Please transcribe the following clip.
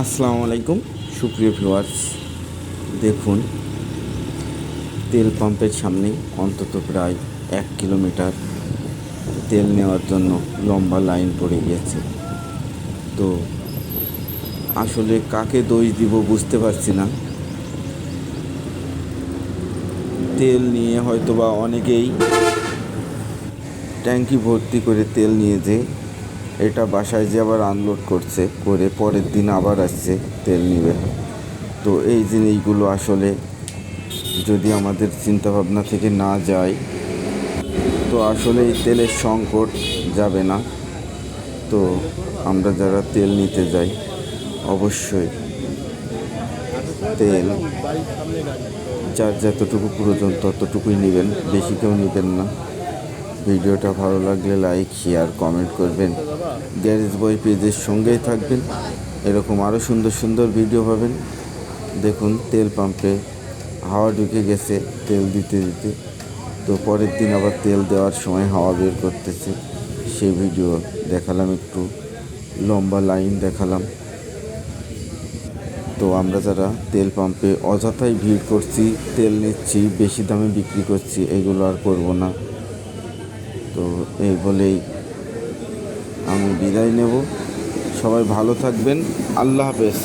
আসসালামু আলাইকুম সুপ্রিয় ভিউয়ার্স, দেখুন তেল পাম্পের সামনে অন্তত প্রায় 1 কিলোমিটার তেল নেওয়ার জন্য লম্বা লাইন পড়ে গিয়েছে। তো আসলে কাকে দোষ দিব বুঝতে পারছি না। তেল নিয়ে হয়তোবা অনেকেই ট্যাঙ্কি ভর্তি করে তেল নিয়ে এটা বাসায় যে আবার আনলোড করে পরের দিন আবার আসছে তেল নিবে। তো এই জিনিসগুলো আসলে যদি আমাদের চিন্তাভাবনা থেকে না যায় তো আসলে এই তেলের সংকট যাবে না। তো আমরা যারা তেল নিতে যাই অবশ্যই তেল যার যতটুকু প্রয়োজন ততটুকুই নেবেন, বেশি কেউ নেবেন না। ভিডিওটা ভালো লাগলে লাইক, শেয়ার, কমেন্ট করবেন। গ্যারেজ বয় পেজের সঙ্গেই থাকবেন, এরকম আরও সুন্দর সুন্দর ভিডিও পাবেন। দেখুন তেল পাম্পে হাওয়া ঢুকে গেছে তেল দিতে দিতে, তো পরের দিন আবার তেল দেওয়ার সময় হাওয়া বের করতেছে, সেই ভিডিও দেখালাম, একটু লম্বা লাইন দেখালাম। তো আমরা যারা তেল পাম্পে অযথাই ভিড় করছি, তেল নিচ্ছি, বেশি দামে বিক্রি করছি, এগুলো আর করব না। তো এই বলেই আমি বিদায় নেব। সবাই ভালো থাকবেন। আল্লাহ হাফেজ।